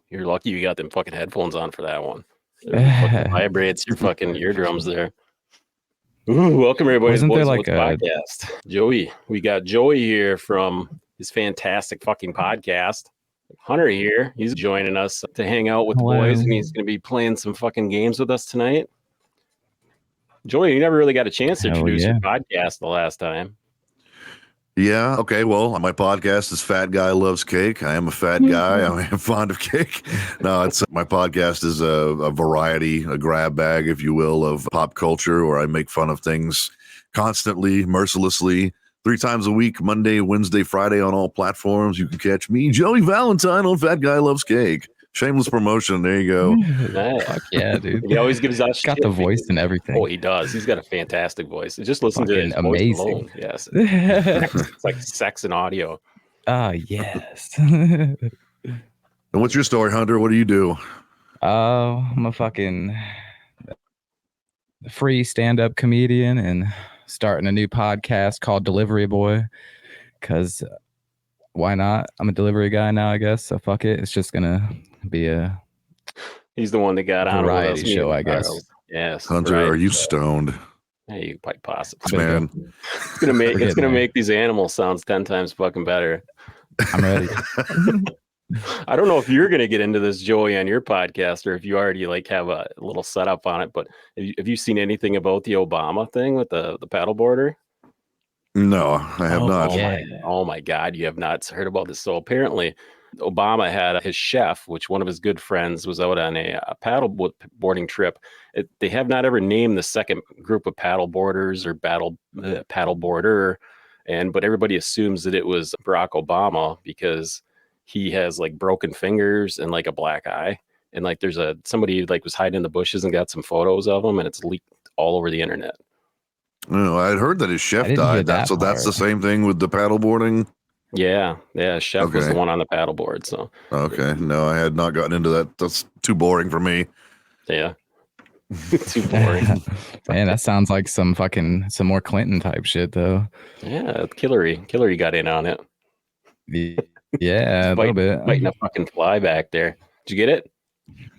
You're lucky you got them fucking headphones on for that one. It fucking vibrates your fucking eardrums there. Ooh, welcome everybody Wasn't to there the like a podcast. Joey, we got Joey here from his fantastic fucking podcast. Hunter here, he's joining us to hang out with the boys, and he's going to be playing some fucking games with us tonight. Joey, you never really got a chance to introduce your podcast the last time. Yeah. Okay. Well, my podcast is Fat Guy Loves Cake. I am a fat guy. I am fond of cake. No, it's my podcast is a variety, a grab bag, if you will, of pop culture, where I make fun of things constantly, mercilessly, 3 times a week, Monday, Wednesday, Friday on all platforms. You can catch me, Joey Valentine, on Fat Guy Loves Cake. Shameless promotion. There you go. Nice. Fuck yeah, dude. He always gives us got the voice and everything. Oh, he does. He's got a fantastic voice. Just listen fucking to his amazing. voice alone. Yes. It's like sex and audio. Ah, yes. And what's your story, Hunter? What do you do? I'm a fucking free stand-up comedian and starting a new podcast called Delivery Boy, because why not? I'm a delivery guy now, I guess. So fuck it. It's just gonna be a He's the one that got on variety show, I guess. Yes. Hunter, right. are you stoned? Yeah, you quite possibly. Man, It's gonna make these animal sounds 10 times fucking better. I'm ready. I don't know if you're gonna get into this, Joey, on your podcast, or if you already like have a little setup on it. But have you seen anything about the Obama thing with the paddleboarder? No, I have not. Oh my God, you have not heard about this. So apparently, Obama had his chef, which one of his good friends was out on a paddle boarding trip. They have not ever named the second group of paddle boarders or paddle boarder, but everybody assumes that it was Barack Obama because he has like broken fingers and like a black eye, and like there's somebody like was hiding in the bushes and got some photos of him, and it's leaked all over the internet. No, I'd heard that his chef died. So that's the same thing with the paddleboarding. Yeah, chef was the one on the paddleboard. So okay, no, I had not gotten into that. That's too boring for me. Yeah, too boring. Man, that sounds like some more Clinton type shit, though. Yeah, Hillary got in on it. Yeah, a little bit. Biting a fucking fly back there. Did you get it?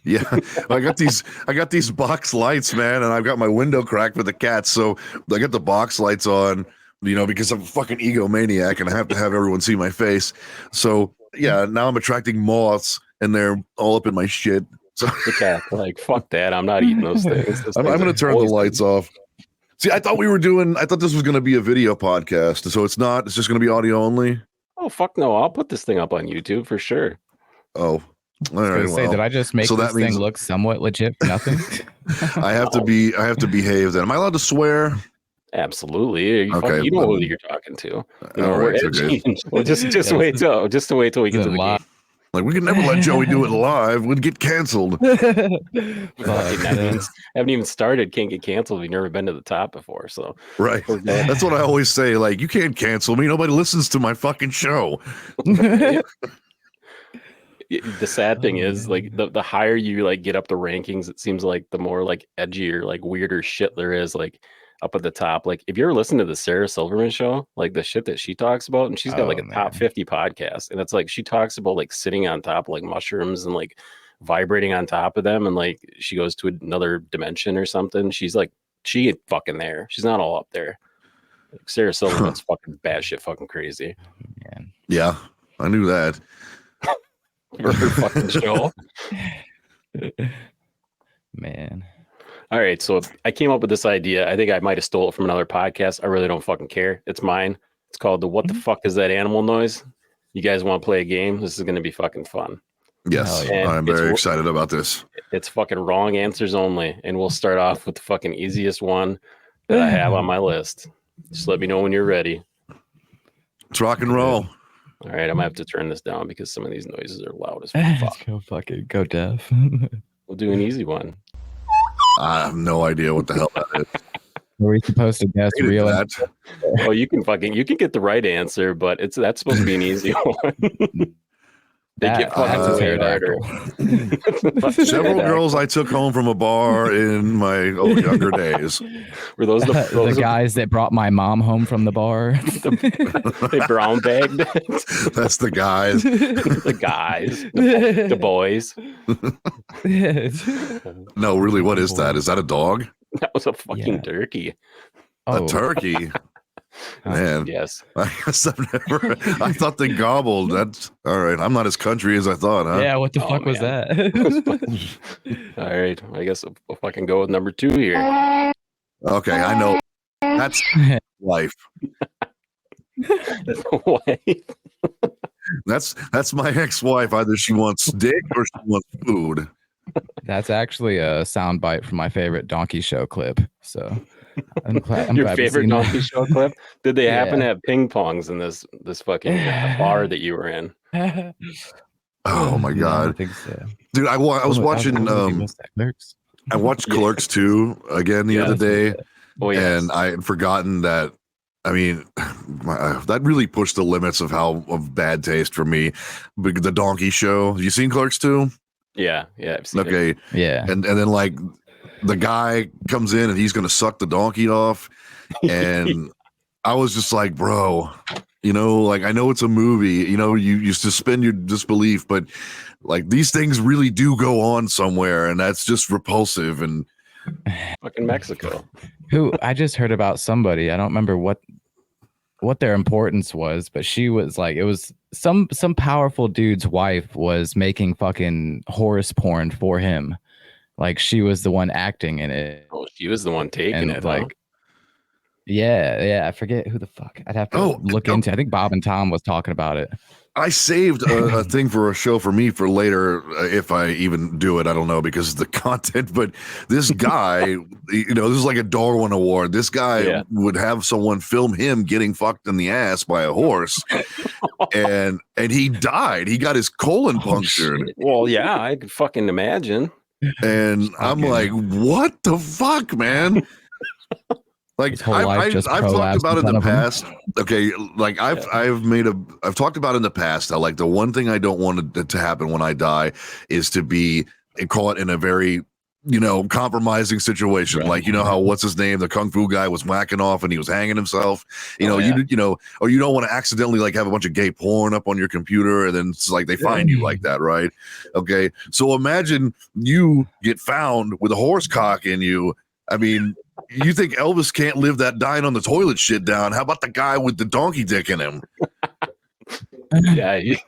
Yeah, I got these box lights, man, and I've got my window cracked with the cats, so I got the box lights on, because I'm a fucking egomaniac and I have to have everyone see my face. So yeah, now I'm attracting moths and they're all up in my shit. So the cat, like, fuck that, I'm not eating those things. I'm gonna turn the lights off. See, I thought this was gonna be a video podcast, so it's not. It's just gonna be audio only. Oh fuck no! I'll put this thing up on YouTube for sure. Oh. All right, did I just make this thing look somewhat legit for nothing? I have to behave then. Am I allowed to swear? Absolutely. Okay, you know who you're talking to. All right, okay. Well, just wait till we get to the game. Like, we can never let Joey do it live. We'd get canceled. Haven't even started. Can't get canceled. We've never been to the top before. So right. That's what I always say. Like, you can't cancel me. Nobody listens to my fucking show. The sad thing is, like, the higher you like get up the rankings, it seems like the more like edgier, like weirder shit there is, like up at the top. Like, if you ever listen to the Sarah Silverman show, like the shit that she talks about, and she's got like a top 50 podcast, and it's like she talks about like sitting on top of like mushrooms and like vibrating on top of them, and like she goes to another dimension or something. She's like, she ain't fucking there. She's not all up there. Like, Sarah Silverman's fucking batshit fucking crazy. Man. Yeah, I knew that. For her fucking show. Man. All right, so I came up with this idea. I think I might have stole it from another podcast. I really don't fucking care. It's mine. It's called the What the Fuck Is That Animal Noise? You guys want to play a game? This is going to be fucking fun. Yes, I'm very excited about this. It's fucking wrong answers only, and we'll start off with the fucking easiest one that I have on my list. Just let me know when you're ready. It's rock and roll. All right, I'm gonna have to turn this down because some of these noises are loud as fuck. Go deaf. We'll do an easy one. I have no idea what the hell that is. Are we supposed to guess real? That. Oh, you can get the right answer, but that's supposed to be an easy one. They get That's fucked a way harder. pterodactyl. Several girls I took home from a bar in my younger days. Were those The guys that brought my mom home from the bar. they brown bagged it? That's the guys. The guys, the boys. No, really, what is that? Is that a dog? That was a fucking turkey. A turkey? Man, Yes. I guess I've never. I thought they gobbled. That's all right. I'm not as country as I thought, huh? Yeah, what the Oh, fuck was man. that? All right. I guess we'll fucking go with number 2 here. Okay, I know. That's life. Why? That's my ex-wife. Either she wants dick or she wants food. That's actually a soundbite from my favorite Donkey Show clip. So I'm glad. Your we've favorite seen that. Donkey Show clip? Did they happen to Yeah. have ping pongs in this fucking bar that you were in? Oh my No, I god, don't think so. dude! I was watching. Clerks. I watched Yeah. Clerks 2 again the other day, Oh yes. and I had forgotten that. I mean, that really pushed the limits of bad taste for me. But the Donkey Show. Have you seen Clerks 2? Yeah. I've seen it. Okay, Yeah. and then like the guy comes in and he's gonna suck the donkey off, and I was just like, bro, like I know it's a movie, you suspend your disbelief, but like these things really do go on somewhere, and that's just repulsive. And Fucking Mexico. Who I just heard about somebody. I don't remember what their importance was, but she was like, it was some powerful dude's wife was making fucking horse porn for him. Like she was the one acting in it. Oh, she was the one taking And it. like, yeah, I forget who the fuck. I'd have to look into. I think Bob and Tom was talking about it. I saved a thing for a show for me for later, if I even do it. I don't know because of the content. But this guy, this is like a Darwin Award. This guy would have someone film him getting fucked in the ass by a horse, and he died. He got his colon punctured. Shit. Well, yeah, I could fucking imagine. And I'm like, what the fuck, man? Like I've talked about in the past. Okay, like I've talked about in the past how like the one thing I don't want to happen when I die is to be caught in a very compromising situation. Right. Like how what's his name, the kung fu guy was whacking off and he was hanging himself. Or you don't want to accidentally like have a bunch of gay porn up on your computer and then it's like they find you like that, right? Okay, so imagine you get found with a horse cock in you. I mean, you think Elvis can't live that dying on the toilet shit down? How about the guy with the donkey dick in him? Yeah, he's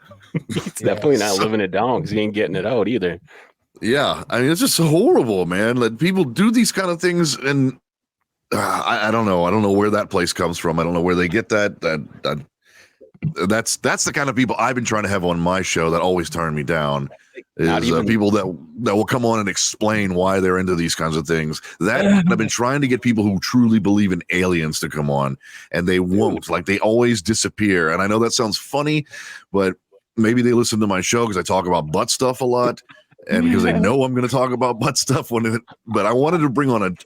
definitely not living it down because he ain't getting it out either. Yeah, I mean, it's just horrible, man. That people do these kind of things, and I don't know. I don't know where that place comes from. I don't know where they get that. That's the kind of people I've been trying to have on my show that always turn me down. Is people that will come on and explain why they're into these kinds of things. That I've been trying to get people who truly believe in aliens to come on, and they won't. Like they always disappear. And I know that sounds funny, but maybe they listen to my show because I talk about butt stuff a lot, and because they know I'm going to talk about butt stuff. But I wanted to bring on an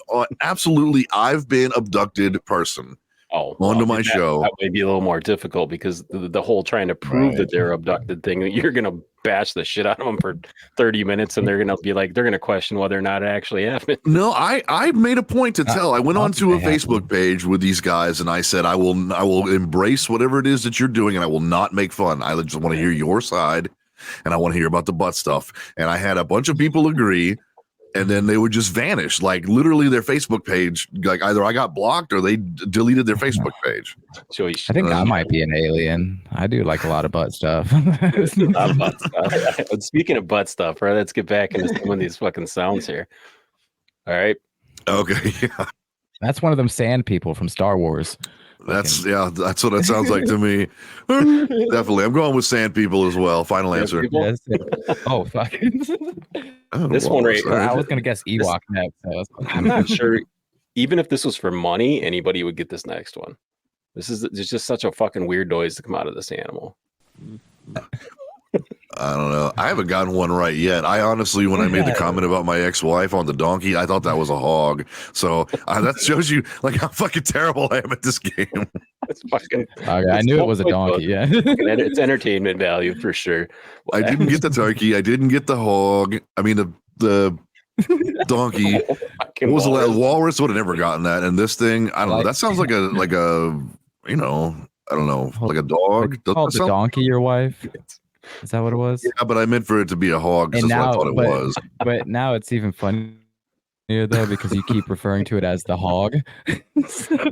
absolutely I've been abducted person. Onto my show. That may be a little more difficult because the whole trying to prove that they're abducted thing, you're going to bash the shit out of them for 30 minutes and they're going to be like, they're going to question whether or not it actually happened. No, I made a point to tell. I went onto a Facebook page with these guys and I said, I will embrace whatever it is that you're doing and I will not make fun. I just want to hear your side and I want to hear about the butt stuff. And I had a bunch of people agree. And then they would just vanish, like literally their Facebook page. Like either I got blocked or they deleted their Facebook page. I think I might be an alien. I do like a lot of butt stuff. Butt stuff. Speaking of butt stuff, right? Let's get back into some of these fucking sounds here. All right. Okay. Yeah. That's one of them sand people from Star Wars. That's what it sounds like to me. Definitely. I'm going with sand people as well. Final answer. Yes. Oh, fuck. This one right here. I was going to guess Ewok next. I'm not sure. Even if this was for money, anybody would get this next one. It's just such a fucking weird noise to come out of this animal. I don't know. I haven't gotten one right yet. I honestly, when I made the comment about my ex-wife on the donkey, I thought that was a hog. So that shows you like how fucking terrible I am at this game. It's fucking. Okay, I knew it was a donkey. Yeah. It's entertainment value for sure. I didn't get the turkey. I didn't get the hog. I mean the donkey. Fucking What was the last walrus. walrus? Would have never gotten that. And this thing, I don't know. Like- That sounds like a you know, I don't know, like a dog. Doesn't Called that the sound- donkey your wife? Is that what it was? Yeah, but I meant for it to be a hog because And that's what I now, thought it was. but now it's even funnier though because you keep referring to it as the hog. The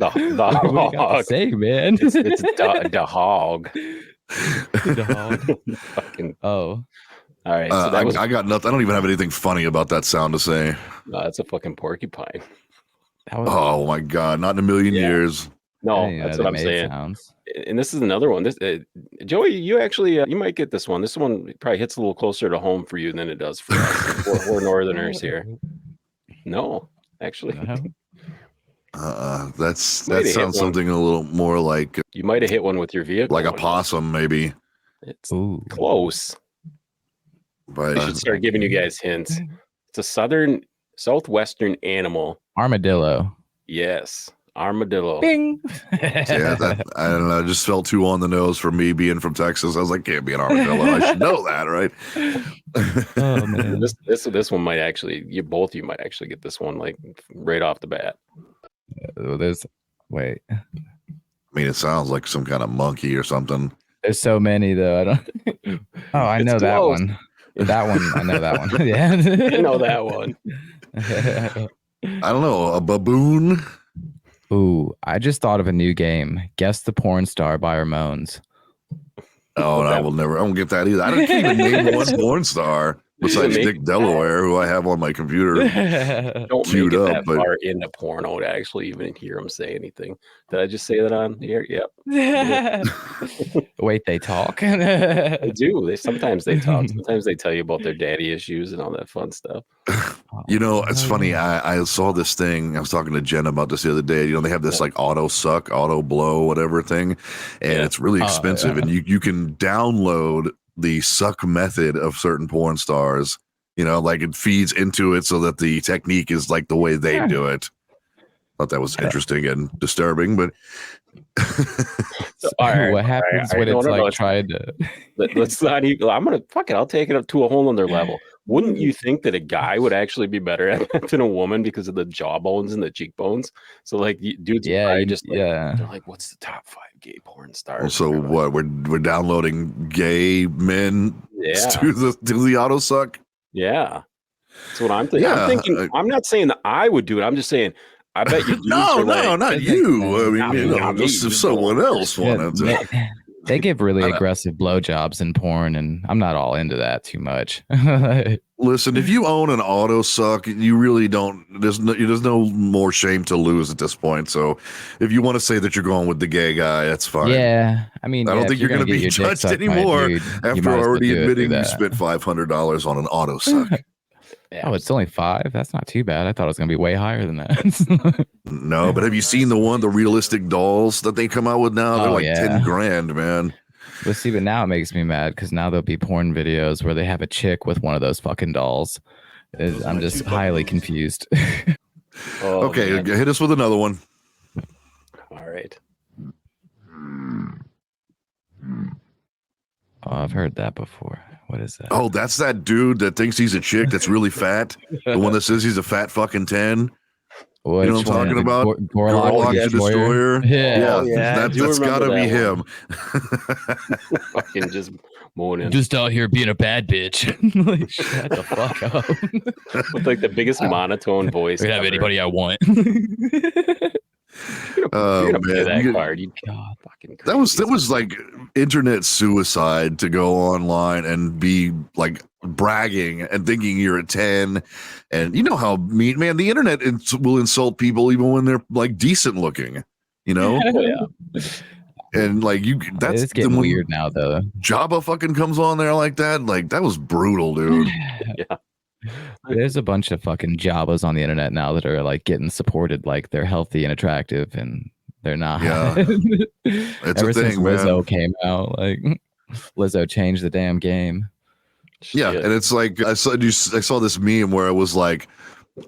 What do you got to hog. say, man? It's the hog. The hog. Fucking. Oh, All right. So that was. I got nothing. I don't even have anything funny about that sound to say. That's a fucking porcupine. that was. Oh my god, not in a million Yeah. years. No, I didn't know that's they what I'm made saying. sounds. And this is another one. This Joey, you actually you might get this one. This one probably hits a little closer to home for you than it does for us. We're Northerners here. No, actually, That Might have sounds hit one. something a little more like you might have hit one with your vehicle. a one. possum, maybe. It's Ooh. close. But I should start giving you guys hints. It's a southwestern animal. Armadillo. Yes, armadillo. Bing. yeah, I don't know. It just felt too on the nose for me being from Texas. I was like, can't be an armadillo. I should know that, right? Oh man. This one might actually. You might actually get this one like right off the bat. Wait. I mean, it sounds like some kind of monkey or something. There's so many though. I don't. Oh, I It's know that close. one. That one. I know that one. Yeah. I know that one. I don't know, a baboon. Ooh, I just thought of a new game. Guess the porn star by Ramones. Oh, no, I won't get that either. I can't even name one porn star besides Make- Dick Delaware, who I have on my computer. Don't Queued make it up, that but- far into porno to actually even hear him say anything. Did I just say that on here? Yep. Wait, they talk. They do. Sometimes they talk. Sometimes they tell you about their daddy issues and all that fun stuff. You know, it's Oh, funny. yeah. I saw this thing. I was talking to Jen about this the other day. You know, they have this like auto suck, auto blow, whatever thing, and Yeah. it's really Oh, expensive. yeah. And you can download the suck method of certain porn stars. You know, like it feeds into it so that the technique is like the way they Yeah. do it. Thought that was interesting and disturbing, but So, all right, What happens when it's like trying to? Let's not even. I'm gonna fuck it. I'll take it up to a whole nother level. Wouldn't you think that a guy would actually be better at that than a woman because of the jawbones and the cheekbones? So like dudes, Yeah, probably you- just like, yeah. they're like, what's the top 5 gay porn stars? so And they're like, what? We're downloading gay men Yeah, to the auto suck. yeah. That's what I'm thinking. Yeah, I'm thinking. I'm not saying that I would do it. I'm just saying. I bet you. No, not that's you. like- I mean, not you me, know, not me. just if someone else Yeah, wanted to. they give really I know. aggressive blowjobs in porn, and I'm not all into that too much. Listen, if you own an auto suck, you really don't. There's no more shame to lose at this point. So, if you want to say that you're going with the gay guy, that's fine. Yeah, I mean, I don't if think you're gonna gonna get be your dick judged sucked by a anymore dude, you after might as well already do it through admitting you that. spent $500 on an auto suck. Yeah. Oh, it's only 5. That's not too bad. I thought it was gonna be way higher than that. No, but have you seen the realistic dolls that they come out with now? They're Oh, like yeah. 10 grand, man. But see, but now it makes me mad because now there'll be porn videos where they have a chick with one of those fucking dolls. I'm just highly confused. Oh, Okay, man. hit us with another one. All right. Oh, I've heard that before. What is that? Oh, that's that dude that thinks he's a chick that's really fat. The one that says he's a fat fucking 10. Which know what I'm one? talking The about? Gorlock Gorlock the the Destroyer. Yeah. Oh, yeah, I do that's remember gotta be that him. Fucking just moaning Just out here being a bad bitch. Like, shut the fuck up. with like the biggest monotone voice. I can have ever. anybody I want. Oh, You're gonna play man. that You- card. You God. fucking. That was crazy. like internet suicide to go online and be like bragging and thinking you're a 10. And you know how mean, man, the internet will insult people even when they're like decent looking, you know? Oh, yeah. And like that's It's getting when weird now, though. Jabba fucking comes on there like that. Like that was brutal, dude. Yeah. There's a bunch of fucking Jabbas on the internet now that are like getting supported, like they're healthy and attractive, and they're not. Yeah. It's Ever a since thing, Lizzo man. came out, like Lizzo changed the damn game. Yeah, Shit. and it's like I saw this meme where it was like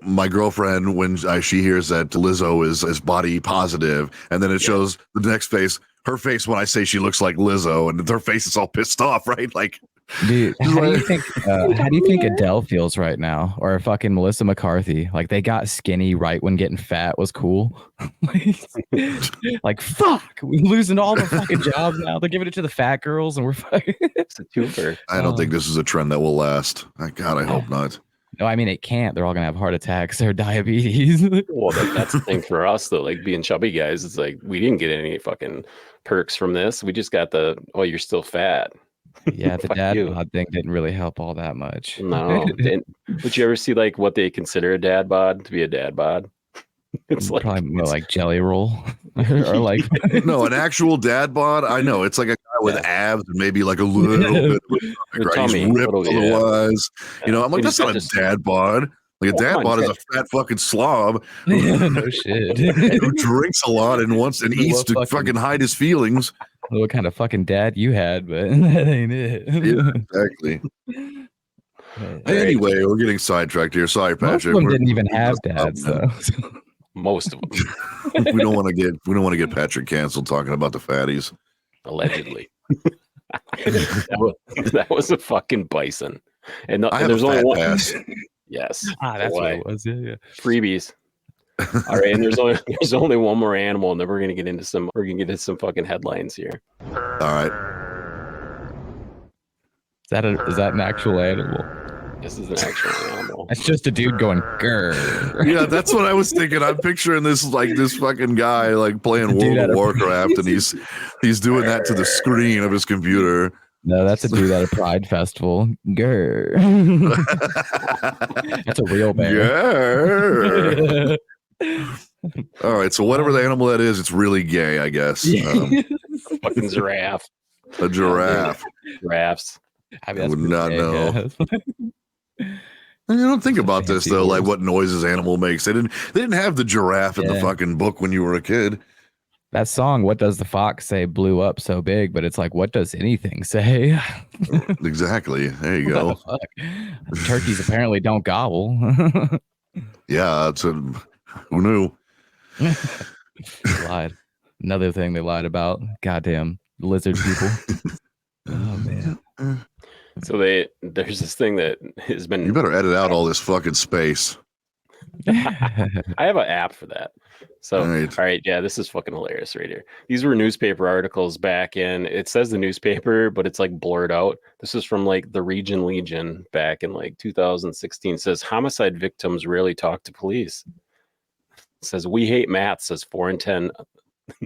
my girlfriend, when she hears that Lizzo is body positive, and then it shows the next face, her face when I say she looks like Lizzo, and her face is all pissed off, right? Like, dude, how do you think Adele feels right now, or fucking Melissa McCarthy? Like, they got skinny right when getting fat was cool. Like, fuck, we're losing all the fucking jobs now. They're giving it to the fat girls, and we're fucking. It's a twofer. I don't think this is a trend that will last. God, I hope not. No, I mean, it can't. They're all gonna have heart attacks or diabetes. Well, that's the thing for us though. Like being chubby guys, it's like we didn't get any fucking perks from this. We just got you're still fat. Yeah, the dad bod thing didn't really help all that much. No. Would you ever see like what they consider a dad bod to be a dad bod? It's like probably more like jelly roll or like no, an actual dad bod. I know it's like a guy with abs and maybe like a little bit of tummy, he's ripped otherwise. You know, I'm like, that's not a dad bod. Like a dad bod is a fat fucking slob no shit. Who drinks a lot and wants and eats to fucking hide his feelings. What kind of fucking dad you had, but that ain't it. Yeah, exactly. Anyway, we're getting sidetracked here. Sorry, Patrick. Most of them didn't even have dads, though. Most of them. we don't want to get Patrick canceled talking about the fatties. Allegedly. that was a fucking bison. And there's only one. Pass. Yes. That's what it was. Yeah. Freebies. All right, and there's only one more animal, and then we're gonna get into some fucking headlines here. All right. Is that an actual animal? This is an actual animal. It's just a dude going grrr. Yeah, that's what I was thinking. I'm picturing this fucking guy like playing World of Warcraft, and he's doing that to the screen of his computer. No, that's a dude at a Pride festival. Grrr. That's a real bear. Grrr. All right, so whatever the animal that is, it's really gay, I guess. Fucking giraffe. A giraffe. Giraffes. I would not know. You don't think about this though, like what noises animal makes. They didn't have the giraffe in the fucking book when you were a kid. That song, "What Does the Fox Say," blew up so big, but it's like, what does anything say? Exactly. There you go. Turkeys apparently don't gobble. Yeah, who knew? Lied. Another thing they lied about. Goddamn lizard people. Oh man. So there's this thing that has been. You better edit out all this fucking space. I have an app for that. So all right, yeah, this is fucking hilarious right here. These were newspaper articles back in. It says the newspaper, but it's like blurred out. This is from like the Region Legion back in like 2016. It says homicide victims rarely talk to police. It says we hate math. Says 4 in 10.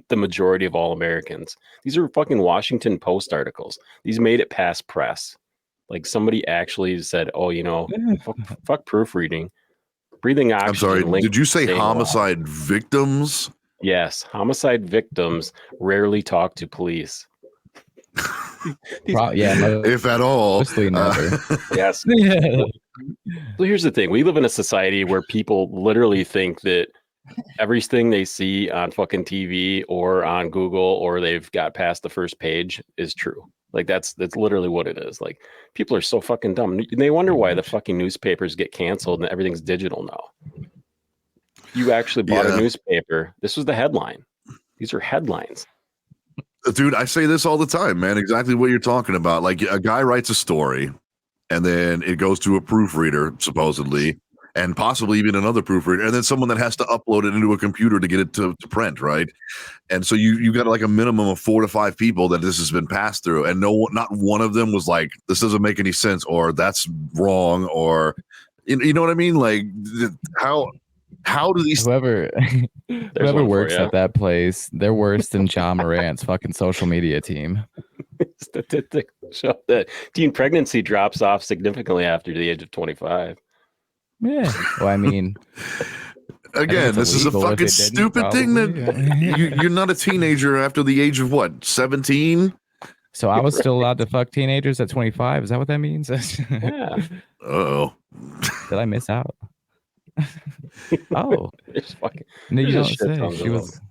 The majority of all Americans. These are fucking Washington Post articles. These made it past press. Like somebody actually said, "Oh, you know, fuck proofreading." Breathing oxygen. I'm sorry. Did you say homicide victims? Yes, homicide victims rarely talk to police. If at all. Yes. Yeah. So here's the thing: we live in a society where people literally think that everything they see on fucking TV or on Google or they've got past the first page is true. Like that's literally what it is. Like people are so fucking dumb. They wonder why the fucking newspapers get canceled and everything's digital now. You actually bought a newspaper. This was the headline. These are headlines. Dude, I say this all the time, man. Exactly what you're talking about. Like a guy writes a story and then it goes to a proofreader, supposedly, and possibly even another proofreader, and then someone that has to upload it into a computer to get it to print, right? And so you got like a minimum of 4 to 5 people that this has been passed through, and not one of them was like, this doesn't make any sense, or that's wrong, or you know what I mean? Like how do these whoever works at that place, they're worse than John Morant's fucking social media team. Statistics show that teen pregnancy drops off significantly after the age of 25. Yeah. Well, I mean, again, this is a fucking stupid thing that you're not a teenager after the age of what, 17? So I was still allowed to fuck teenagers at 25. Is that what that means? Yeah. Oh, did I miss out? Oh, no, you don't say. She was.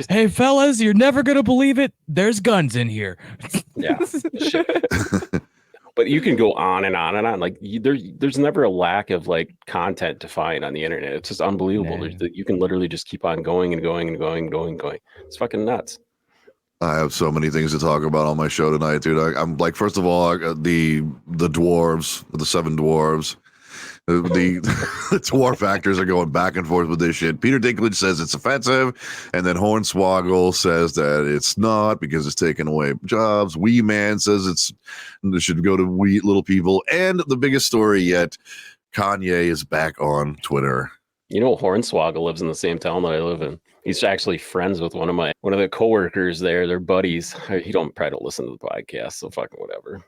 Hey fellas, you're never gonna believe it. There's guns in here. Yeah. But you can go on and on and on. Like there's never a lack of like content to find on the internet. It's just unbelievable. No. You can literally just keep on going and going and going and going and going. It's fucking nuts. I have so many things to talk about on my show tonight, dude. I'm like, first of all, the dwarves, the 7 dwarves. The dwarf actors are going back and forth with this shit. Peter Dinklage says it's offensive, and then Hornswoggle says that it's not because it's taking away jobs. Wee Man says it should go to we little people. And the biggest story yet, Kanye is back on Twitter. You know, Hornswoggle lives in the same town that I live in. He's actually friends with one of the coworkers there. They're buddies. He probably don't listen to the podcast, so fucking whatever.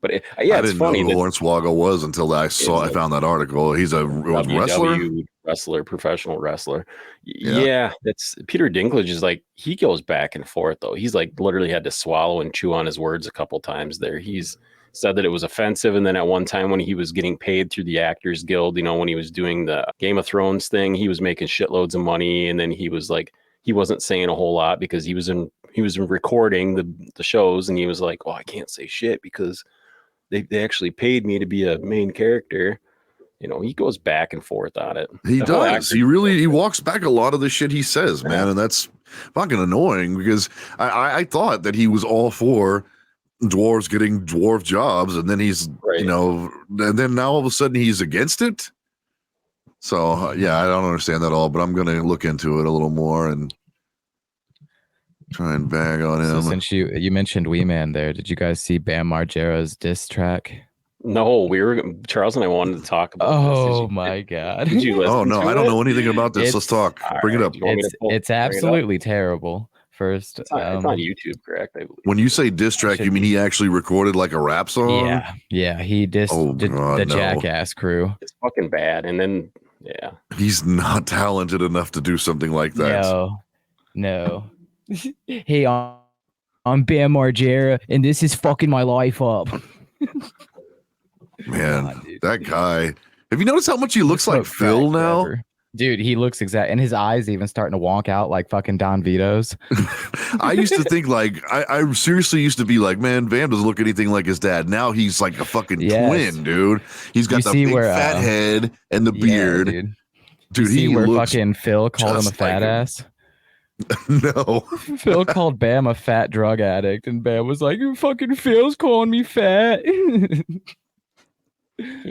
But I didn't know who Hornswoggle was until I found that article. He's a wrestler, professional wrestler. Yeah, that's Peter Dinklage is like, he goes back and forth though. He's like literally had to swallow and chew on his words a couple times there. He's said that it was offensive, and then at one time when he was getting paid through the Actors Guild, you know, when he was doing the Game of Thrones thing, he was making shitloads of money, and then he was like, he wasn't saying a whole lot because he was recording the shows, and he was like, oh, I can't say shit because they actually paid me to be a main character. You know, he goes back and forth on it. He does. He walks back a lot of the shit he says, man. And that's fucking annoying because I thought that he was all for dwarves getting dwarf jobs. And then he's, you know, and then now all of a sudden he's against it. So, yeah, I don't understand that at all, but I'm going to look into it a little more and try and bag on him. So since you mentioned Wee Man there, did you guys see Bam Margera's diss track? No, Charles and I wanted to talk about this. My God. Did you listen to I don't know anything about this. Let's talk. Bring it up. It's absolutely terrible. First, it's on YouTube, correct? I believe. When you say diss track, you mean he actually recorded like a rap song? Yeah, he dissed the Jackass crew. It's fucking bad. And then, yeah. He's not talented enough to do something like that. No. Hey, I'm Bam Margera, and this is fucking my life up. Man, that guy. Have you noticed how much he looks like Phil now? Dude, he looks and his eyes even starting to wonk out like fucking Don Vito's. I used to think like, I seriously used to be like, man, Bam doesn't look anything like his dad. Now he's like a fucking twin, dude. He's got the big fat head and the beard. Dude, he looks fucking Phil called him a fat ass. No. Phil called Bam a fat drug addict, and Bam was like, fucking Phil's calling me fat.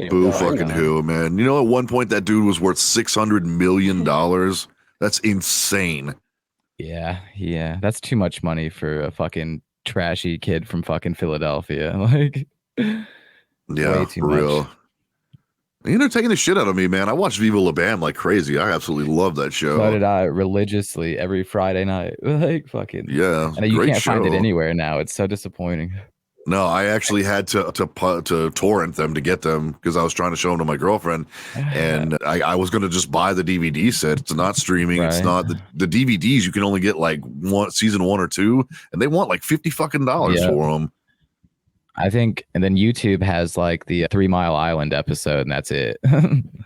Boo fucking who, man. You know, at one point that dude was worth $600 million. That's insane. Yeah. That's too much money for a fucking trashy kid from fucking Philadelphia. Like, yeah, for real. They're taking the shit out of me, man. I watched Viva La Bam like crazy. I absolutely love that show. So did I, religiously every Friday night. Like fucking and you can't find it anywhere now. It's so disappointing. No, I actually had to torrent them to get them because I was trying to show them to my girlfriend, and I was going to just buy the DVD set. It's not streaming. It's not the DVDs. You can only get like season 1 or 2, and they want like $50 fucking for them. I think, and then YouTube has like the 3 Mile Island episode, and that's it.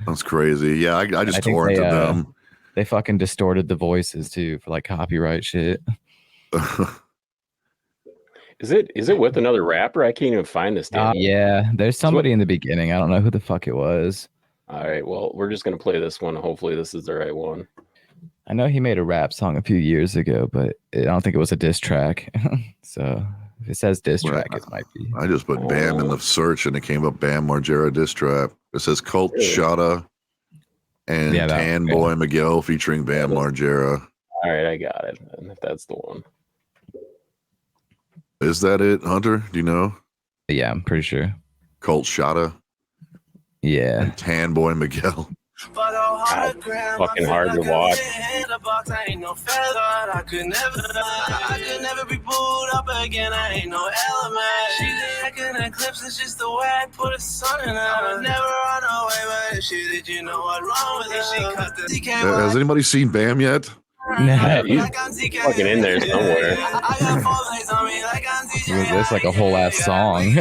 That's crazy. Yeah, I just torrented them. They fucking distorted the voices too for like copyright shit. Is it with another rapper? I can't even find this. Yeah, there's somebody in the beginning. I don't know who the fuck it was. All right, well, we're just gonna play this one. Hopefully, this is the right one. I know he made a rap song a few years ago, but I don't think it was a diss track. So. If it says diss track, it might be. I just put Bam in the search and it came up Bam Margera diss track. It says Cult Shada and Tan Boy Miguel featuring Bam Margera. All right, I got it. And if that's the one. Is that it, Hunter? Do you know? Yeah, I'm pretty sure. Cult Shada. Yeah. And Tan Boy Miguel. God, fucking hard to watch. I could never be pulled up again. I ain't no element. She taking an eclipse. It's just the way I put a sun in her. I would never run away, but shit, did you know what's wrong with it? She cut the DK. Has anybody seen Bam yet? No, he's fucking in there somewhere. Was this like a whole ass song?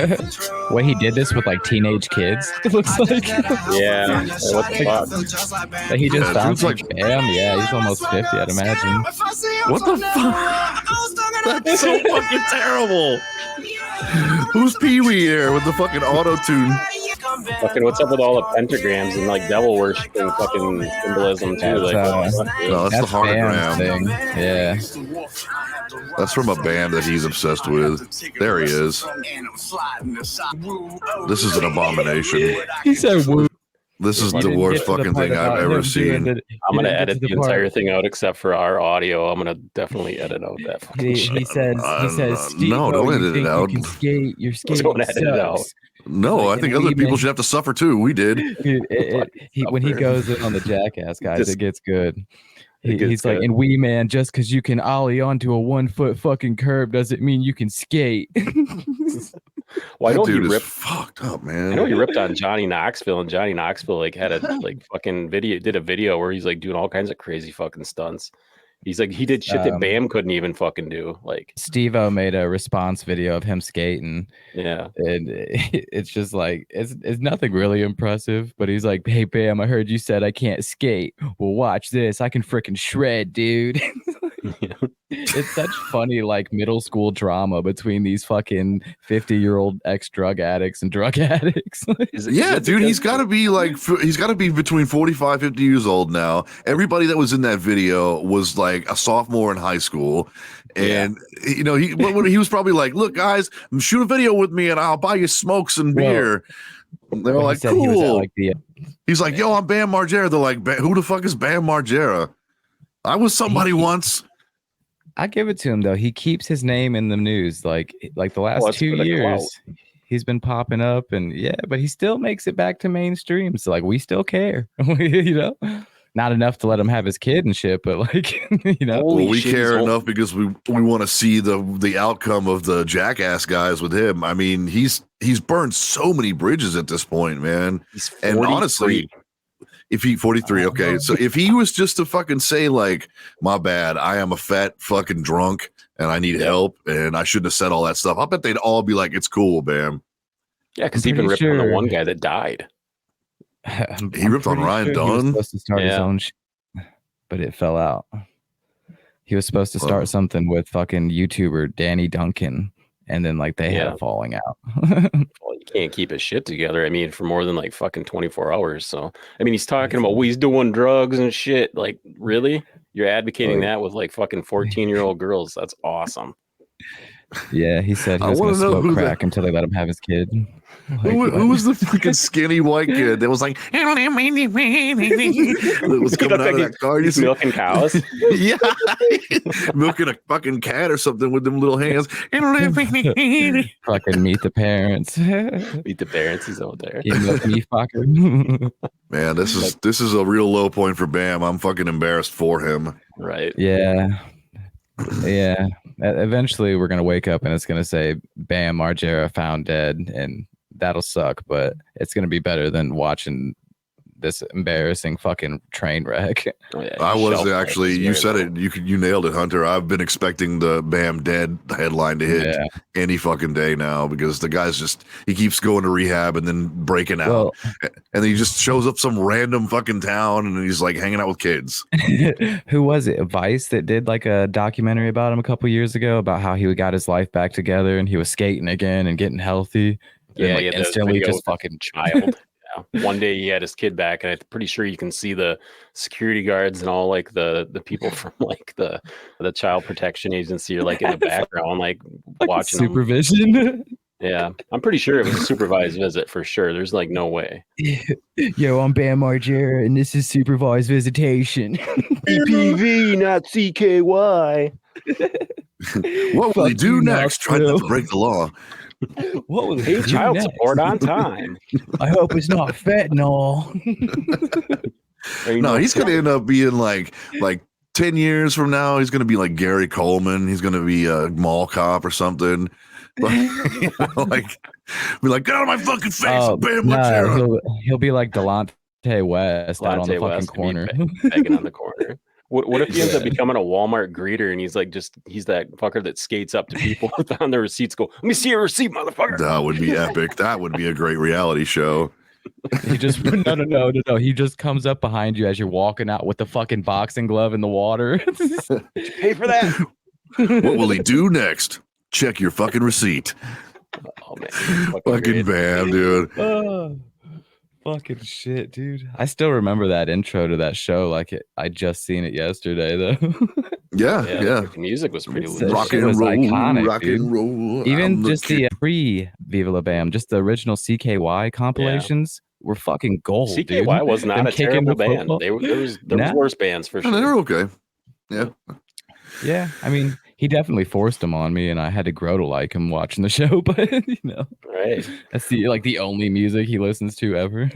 Wait, he did this with like teenage kids? It looks like. Yeah. What the fuck? Like he just found like Bam. Yeah, he's almost 50, I'd imagine. What the fuck? That's so fucking terrible. Who's Pee Wee here with the fucking auto tune? Fucking what's up with all the pentagrams and like devil worshiping fucking symbolism too? Like, No, that's the Bam's heartagram. thing. Yeah. That's from a band that he's obsessed with. There he is. This is an abomination. He said, "Woo." This is He the didn't worst get to the fucking part thing I've about ever him seen. doing I'm gonna he didn't get edit to the part- entire thing out except for our audio. I'm gonna definitely edit out that fucking shit. He says, no, Steve, don't edit it out. You can skate. Your skating Don't edit it out. sucks. No, Like, I think and other we people may- should have to suffer too. We did. Dude, when he goes in on the Jackass guys, Just- it gets good. It gets He's like, good. and we man, just because you can ollie onto a 1 foot fucking curb doesn't mean you can skate. Why That don't dude you is rip? fucked up, I man. know he ripped on Johnny Knoxville, and Johnny Knoxville like had a like fucking video, did a video where he's like doing all kinds of crazy fucking stunts. He's like he did shit that Bam couldn't even fucking do. Like Steve-O made a response video of him skating, yeah, and it's just like it's nothing really impressive. But he's like, "Hey Bam, I heard you said I can't skate. Well, watch this. I can freaking shred, dude." It's such funny like middle school drama between these fucking 50-year-old ex-drug addicts and drug addicts. Yeah, dude, he's got to be like, he's got to be between 45, 50 years old now. Everybody that was in that video was like a sophomore in high school. And, you know, he was probably like, look, guys, shoot a video with me and I'll buy you smokes and beer. And they were like, He was at, cool. like, the He's like, yo, I'm Bam Margera. They're like, who the fuck is Bam Margera? I was somebody once. I give it to him though. He keeps his name in the news. Like the last that's 2 for the years, clout. he's been popping up, and but he still makes it back to mainstream. So like we still care, you know. Not enough to let him have his kid and shit, but like you know, Holy Well, we shit, care he's enough because we want to see the outcome of the Jackass guys with him. I mean, he's burned so many bridges at this point, man. He's And 43. honestly, if he 43, okay, so if he was just to fucking say like, my bad, I am a fat fucking drunk and I need help and I shouldn't have said all that stuff, I bet they'd all be like, it's cool, Bam. Yeah, because I'm he even pretty ripped on the sure- one guy that died. He ripped on pretty Ryan he was Dunn? supposed to start his Yeah. own but it fell out. He was supposed to start something with fucking YouTuber Danny Duncan, and then like they had Yeah. a falling out. Well, you can't keep his shit together. I mean, for more than like fucking 24 hours. So, I mean, he's talking about he's doing drugs and shit. Like, really? You're advocating that with like fucking 14-year-old girls? That's awesome. Yeah, he said he I was going wanna to know smoke who crack until they let him have his kid. Who was the fucking skinny white kid that was like that was coming out of that car? You He's see? milking cows. Yeah, milking a fucking cat or something with them little hands. Fucking meet the parents. Meet the parents. He's out there. You milk me, fucker. Man, this is a real low point for Bam. I'm fucking embarrassed for him. Right. Yeah. Yeah. Eventually we're gonna wake up and it's gonna say Bam Margera found dead, and that'll suck, but it's gonna be better than watching this embarrassing fucking train wreck. Oh, yeah, I he's was shelf actually, life is you very said low. it. You nailed it, Hunter. I've been expecting the Bam dead headline to hit Yeah. any fucking day now because the guy's he keeps going to rehab and then breaking out, Well, and then he just shows up some random fucking town and he's like hanging out with kids. who was it? Vice that did like a documentary about him a couple years ago about how he got his life back together and he was skating again and getting healthy. Yeah, and, like, he had the instantly video just with the fucking child. Yeah. One day he had his kid back, and I'm pretty sure you can see the security guards and all like the people from like the child protection agency are like in the background, like watching him. supervision. Yeah, I'm pretty sure it was a supervised visit for sure. There's like no way. Yo, I'm Bam Margera, and this is supervised visitation. EPV, not CKY. What will he Fuck do you, next? Try not Knoxville. to break the law. What was Pay child support on time. I hope it's not fentanyl. No, he's gonna end up being like 10 years from now. He's gonna be like Gary Coleman. He's gonna be a mall cop or something. Like, like be like, get out of my fucking face, Bam Margera. he'll be like Delonte West out on the Delonte fucking West could be corner. begging on the corner. What if he ends up Yeah. becoming a Walmart greeter and he's that fucker that skates up to people on their receipts, go, let me see your receipt, motherfucker. That would be epic. That would be a great reality show. He just no. He just comes up behind you as you're walking out with the fucking boxing glove in the water. Pay for that. What will he do next? Check your fucking receipt. Oh man, Fucking great. Bam, dude. Oh, fucking shit, dude. I still remember that intro to that show. Like I just seen it yesterday, though. Yeah, Yeah, yeah. the music was pretty That legit. Rock shit and was roll, iconic, rock dude. and roll. Even I'm the just the king. pre Viva La Bam, just the original CKY compilations were fucking gold, dude. CKY was not Them a kicking terrible the band. football. There was Nah. worse bands for Oh, they're sure. okay. Yeah. Yeah, I mean, he definitely forced them on me, and I had to grow to like him watching the show. But you know, Right. that's the only music he listens to ever.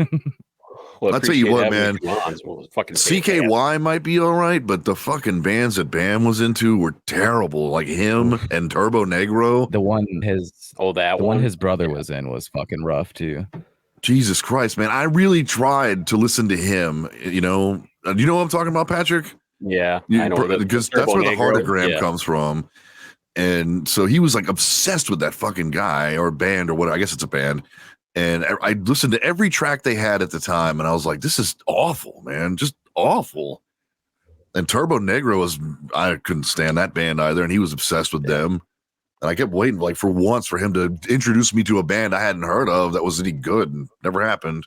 Well, I'll tell you what, appreciate having man. me come on. Well, fucking fantastic. CKY might be all right, but the fucking bands that Bam was into were terrible. Like him and Turbo Negro. The one his brother Yeah. was in was fucking rough too. Jesus Christ, man. I really tried to listen to him. You know what I'm talking about, Patrick? Yeah, I know Because that's where the Turbo Negro, heartogram yeah. comes from. And so he was like obsessed with that fucking guy or band or whatever. I guess it's a band. And I listened to every track they had at the time, and I was like, this is awful, man. Just awful. And Turbo Negro I couldn't stand that band either, and he was obsessed with them. And I kept waiting like for once for him to introduce me to a band I hadn't heard of that was any good, and never happened.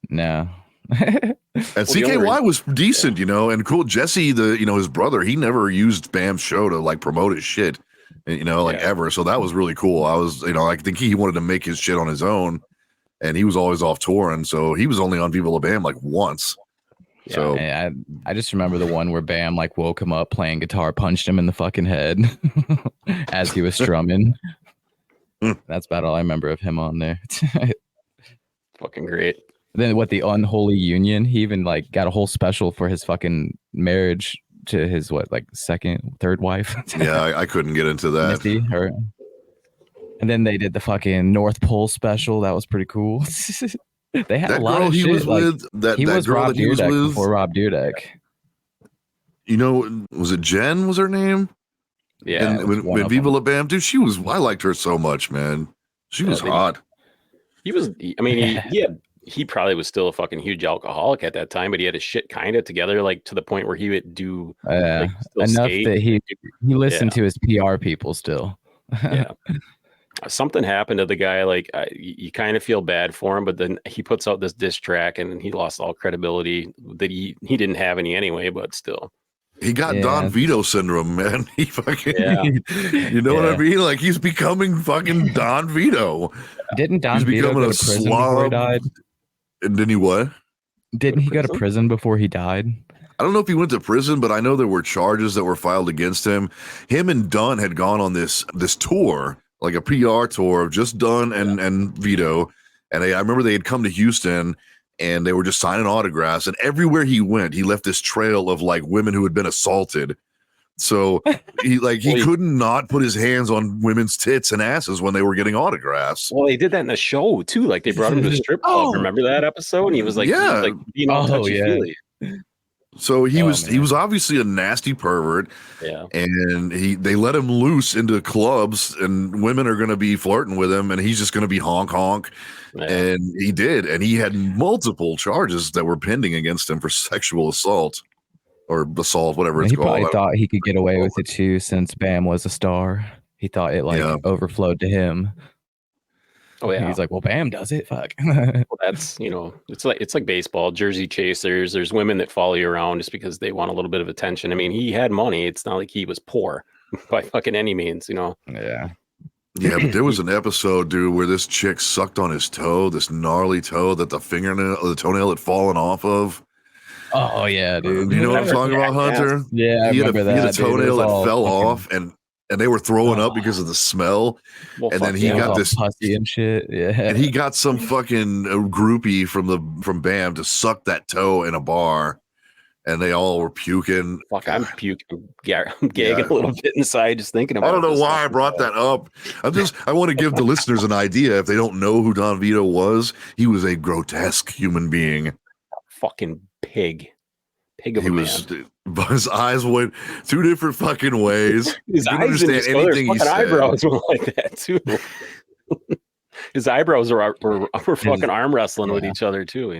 No. And CKY was decent, and cool. Jesse, his brother, he never used Bam's show to like promote his shit, ever. So that was really cool. I was, I think he wanted to make his shit on his own, and he was always off touring. So he was only on Viva La Bam like once. Yeah, so I just remember the one where Bam like woke him up playing guitar, punched him in the fucking head as he was strumming. That's about all I remember of him on there. Fucking great. Then the Unholy Union, he even like got a whole special for his fucking marriage to his third wife. Yeah, I couldn't get into that. Misty, and then they did the fucking North Pole special. That was pretty cool. They had that a lot girl of he shit. was Like, with, that he that was girl Rob that he was Dyrdek with before Rob Dyrdek. Was it Jen? Was her name? Yeah. And when Viva La Bam, dude, I liked her so much, man. She was hot. He was. I mean, he probably was still a fucking huge alcoholic at that time, but he had his shit kind of together, like to the point where he would do enough skate. that he listened to his PR people still. Yeah. Something happened to the guy. Like you kind of feel bad for him, but then he puts out this diss track, and he lost all credibility that he didn't have any anyway. But still, he got Don Vito syndrome, man. He fucking, you know what I mean? Like he's becoming fucking Don Vito. Didn't Don Vito go to prison before he died? And then he what? Didn't he go to prison before he died? I don't know if he went to prison, but I know there were charges that were filed against him. Him and Dunn had gone on this tour, like a PR tour of just Dunn and Vito. And I remember they had come to Houston and they were just signing autographs. And everywhere he went, he left this trail of like women who had been assaulted. So he couldn't not put his hands on women's tits and asses when they were getting autographs. Well, they did that in the show too. Like they brought him to the strip club. Remember that episode? And he was like, being all touchy-feely. So he was obviously a nasty pervert. Yeah. And they let him loose into clubs and women are going to be flirting with him and he's just going to be honk. Yeah. And he did. And he had multiple charges that were pending against him for sexual assault or assault, whatever it's called. He probably thought he could get away with it too since Bam was a star. He thought it overflowed to him. Oh yeah, he's like, well, Bam does it. Fuck. Well, that's it's like baseball, jersey chasers. There's women that follow you around just because they want a little bit of attention. I mean, he had money. It's not like he was poor by fucking any means, Yeah. Yeah, but there was an episode, dude, where this chick sucked on his toe, this gnarly toe that the toenail had fallen off of. Oh yeah, dude. You know what I'm talking about, Hunter? Yeah, he had a toenail that fell off and they were throwing up because of the smell. Well, and then he got this pussy and shit. Yeah. And he got some fucking groupie from Bam to suck that toe in a bar. And they all were puking. Fuck, I'm puking. I'm gagging a little bit inside just thinking about it. I don't know why I brought that up. I want to give the listeners an idea. If they don't know who Don Vito was, he was a grotesque human being. Fucking pig of a man. But his eyes went two different fucking ways. His eyes and his eyebrows were like that too. His eyebrows were fucking arm wrestling with each other too.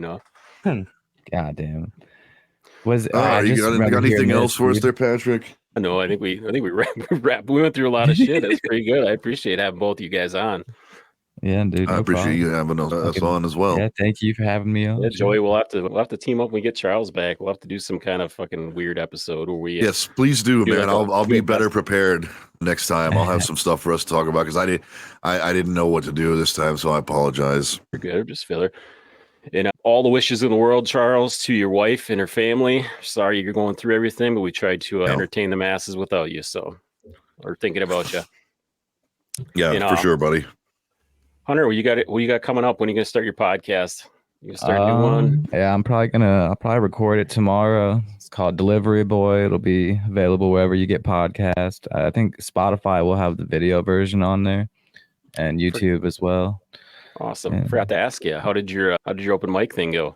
God damn. You got anything else for us there, Patrick? No, I think we we went through a lot of shit. That's pretty good. I appreciate having both of you guys on. Yeah, dude. I No appreciate you problem. having us on as well. Yeah, thank you for having me on. Yeah, Joey, we'll have to team up when we get Charles back. We'll have to do some kind of fucking weird episode where we Yes, please do, do man. like I'll be better best- prepared next time. I'll have some stuff for us to talk about because I didn't know what to do this time, so I apologize. You're good, just filler. And all the wishes in the world, Charles, to your wife and her family. Sorry you're going through everything, but we tried to entertain the masses without you. So we're thinking about you. Yeah, for sure, buddy. Hunter, what you got coming up? When are you gonna start your podcast? You gonna start a new one? Yeah, I'll probably record it tomorrow. It's called Delivery Boy. It'll be available wherever you get podcast. I think Spotify will have the video version on there, and YouTube as well. Awesome. Yeah. Forgot to ask you, how did your open mic thing go?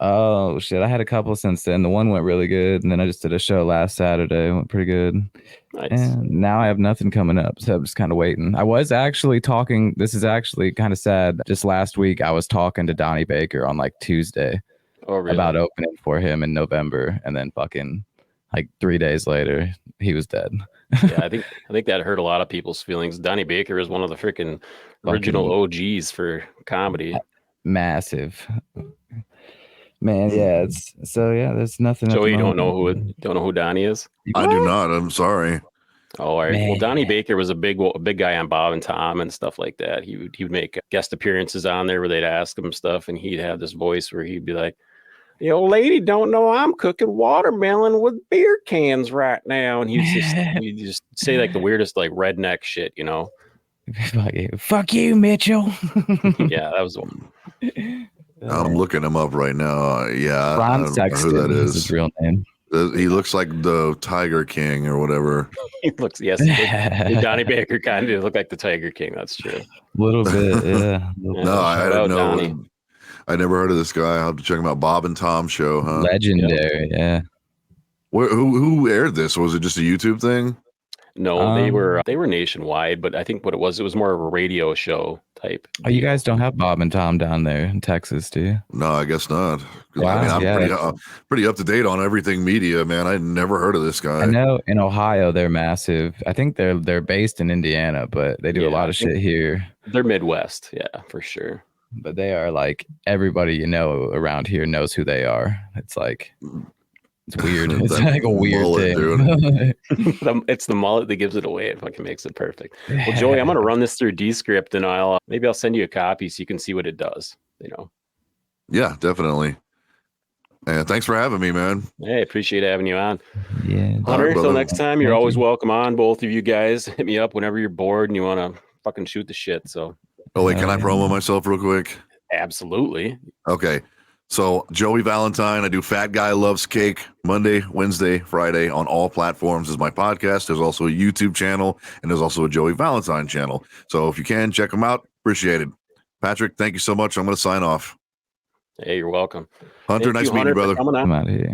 Oh shit, I had a couple since then. The one went really good, and then I just did a show last Saturday. It went pretty good. Nice. And now I have nothing coming up, so I'm just kind of waiting. I was actually talking. This is actually kind of sad. Just last week, I was talking to Donnie Baker on like Tuesday about opening for him in November, and then fucking like 3 days later, he was dead. Yeah, I think that hurt a lot of people's feelings. Donnie Baker is one of the freaking original OGs for comedy. Massive. Man, yeah, there's nothing. Joey, you don't know who Donnie is? I do not. I'm sorry. Oh, all right. Man. Well, Donnie Baker was a big guy on Bob and Tom and stuff like that. He would make guest appearances on there where they'd ask him stuff, and he'd have this voice where he'd be like, "The old lady don't know I'm cooking watermelon with beer cans right now," and he'd just say like the weirdest like redneck shit, you know? Fuck you, Mitchell. Yeah, that was one. I'm looking him up right now. Yeah, Ron I don't know who that is his real name. He looks like the Tiger King or whatever. He looks, yes, Donnie Baker kind of look like the Tiger King. That's true. A little bit, yeah. No, I didn't know. Donnie. I never heard of this guy. I'll have to check him out. Bob and Tom show, huh? Legendary, yeah. Who aired this? Was it just a YouTube thing? No, they were nationwide, but I think what it was more of a radio show type. Oh, you guys don't have Bob and Tom down there in Texas, do you? No, I guess not. Wow, I mean, yeah, I'm pretty up to date on everything media, man. I never heard of this guy. I know in Ohio they're massive. I think they're based in Indiana, but they do a lot of shit here. They're Midwest, yeah, for sure. But they are like everybody you know around here knows who they are. It's like it's weird. It's like a weird mullet, thing. It's the mullet that gives it away. It fucking makes it perfect. Well, Joey, I'm gonna run this through Descript, and I'll send you a copy so you can see what it does. You know. Yeah, definitely. And thanks for having me, man. Hey, appreciate having you on. Yeah. Hunter, until next time, you're Thank always you. welcome on. Both of you guys, hit me up whenever you're bored and you want to fucking shoot the shit. So. Oh wait, can I promo myself real quick? Absolutely. Okay. So Joey Valentine, I do Fat Guy Loves Cake Monday, Wednesday, Friday on all platforms is my podcast. There's also a YouTube channel and there's also a Joey Valentine channel. So if you can check them out, appreciate it. Patrick, thank you so much. I'm going to sign off. Hey, you're welcome. Hunter, Thank nice meeting you, Hunter, for brother. coming on. I'm out of here.